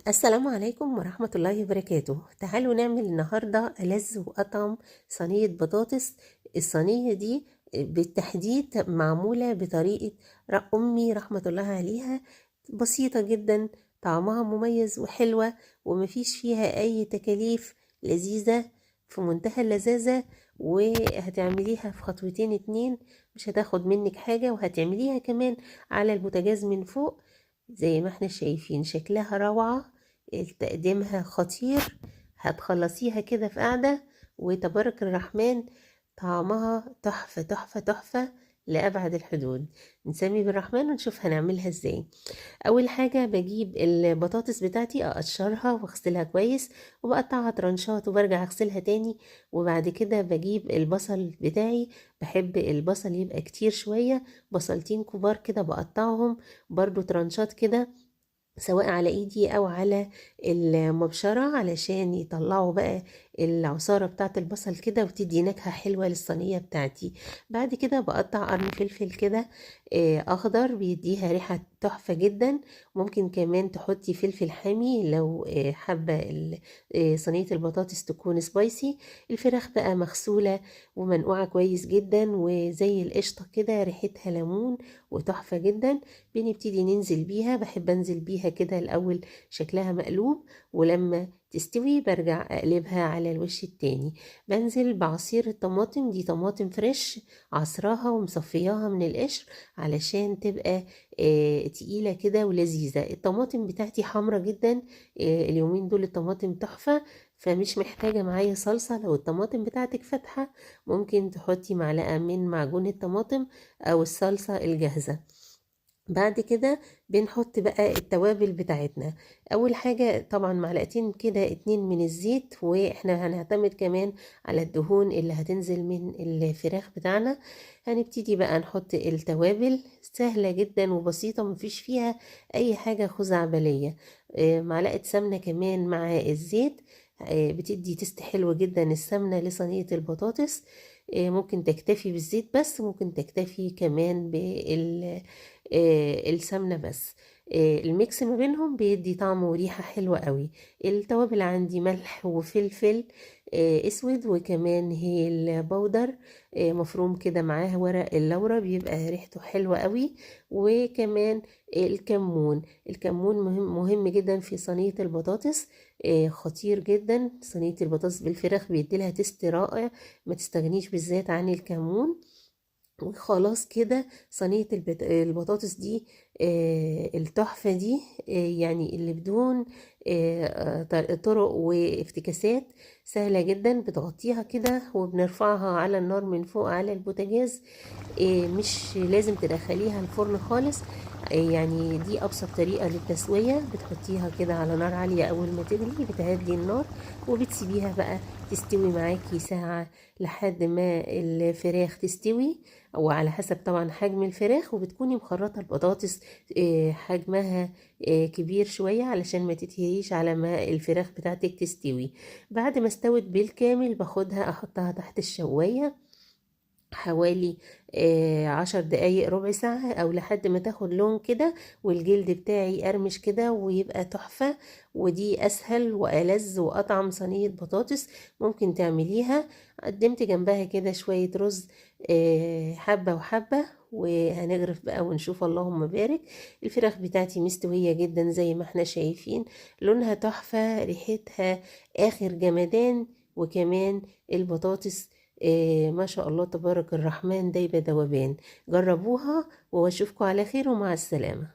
السلام عليكم ورحمة الله وبركاته. تعالوا نعمل النهاردة ألذ وأطعم صينية بطاطس. الصينية دي بالتحديد معمولة بطريقة أمي رحمة الله عليها، بسيطة جدا، طعمها مميز وحلوة ومفيش فيها أي تكاليف، لذيذة في منتهى اللذاذة، وهتعمليها في خطوتين اتنين، مش هتاخد منك حاجة، وهتعمليها كمان على البوتاجاز من فوق زي ما احنا شايفين. شكلها روعة، تقديمها خطير، هتخلصيها كده في قعدة وتبارك الرحمن، طعمها تحفة تحفة تحفة لأبعد الحدود. نسمي بالرحمن ونشوف هنعملها ازاي. اول حاجة بجيب البطاطس بتاعتي اقشرها واغسلها كويس وبقطعها ترنشات وبرجع اغسلها تاني. وبعد كده بجيب البصل بتاعي، بحب البصل يبقى كتير شوية، بصلتين كبار كده بقطعهم برضو ترنشات كده، سواء على ايدي او على المبشرة، علشان يطلعوا بقى العصارة بتاعة البصل كده وتدي نكهة حلوة للصينية بتاعتي. بعد كده بقطع قرن فلفل كده اخضر، بيديها ريحة تحفة جدا. ممكن كمان تحطي فلفل حامي لو حابة صينية البطاطس تكون سبايسي. الفراخ بقى مغسولة ومنقوعة كويس جدا وزي القشطة كده، ريحتها ليمون وتحفة جدا. بنبتدي ننزل بيها، بحب انزل بيها كده الاول شكلها مقلوب، ولما تستوي برجع اقلبها على الوش التاني. بنزل بعصير الطماطم، دي طماطم فريش عصراها ومصفياها من القشر علشان تبقى تقيلة كده ولذيذة. الطماطم بتاعتي حمرة جدا، اليومين دول الطماطم تحفة، فمش محتاجة معايا صلصة. لو الطماطم بتاعتك فاتحة ممكن تحطي معلقة من معجون الطماطم او الصلصة الجاهزة. بعد كده بنحط بقى التوابل بتاعتنا. اول حاجة طبعا معلقتين كده اتنين من الزيت، واحنا هنعتمد كمان على الدهون اللي هتنزل من الفراخ بتاعنا. هنبتدي بقى نحط التوابل، سهلة جدا وبسيطة، مفيش فيها اي حاجة خزعبلية. معلقة سمنة كمان مع الزيت، بتدي تست حلو جدا السمنة لصينية البطاطس. ممكن تكتفي بالزيت بس، ممكن تكتفي كمان السمنة بس. الميكس ما بينهم بيدي طعم وريحة حلوة قوي. التوابل عندي ملح وفلفل اسود، وكمان هيل بودر مفروم كده، معاه ورق اللورة بيبقى ريحته حلوة قوي. وكمان الكمون. الكمون مهم جدا في صينية البطاطس، خطير جدا. صينية البطاطس بالفراخ بيديلها تست رائع، ما تستغنيش بالذات عن الكمون. وخلاص كده صينية البطاطس دي التحفة دي، يعني اللي بدون طرق وافتكاسات، سهلة جدا. بتغطيها كده وبنرفعها على النار من فوق على البوتاجاز، مش لازم تدخليها الفرن خالص. يعني دي ابسط طريقة للتسوية، بتحطيها كده على نار عالية اول ما تغلي، بتهدي النار وبتسيبيها بقى تستوي معاكي ساعة لحد ما الفراخ تستوي، او على حسب طبعا حجم الفراخ. وبتكوني مخرطة البطاطس حجمها كبير شوية علشان ما تتهريش على ما الفراخ بتاعتك تستوي. بعد ما استوت بالكامل باخدها احطها تحت الشواية حوالي 10 دقايق ربع ساعة، او لحد ما تاخد لون كده والجلد بتاعي يقرمش كده ويبقى تحفة. ودي اسهل والذ واطعم صينية بطاطس ممكن تعمليها. قدمت جنبها كده شوية رز حبة وحبة، وهنغرف بقى ونشوف اللهم بارك. الفراخ بتاعتي مستوية جدا زي ما احنا شايفين، لونها تحفة، ريحتها اخر جمدان. وكمان البطاطس ما شاء الله تبارك الرحمن دايبة دوبان. جربوها واشوفكم على خير ومع السلامة.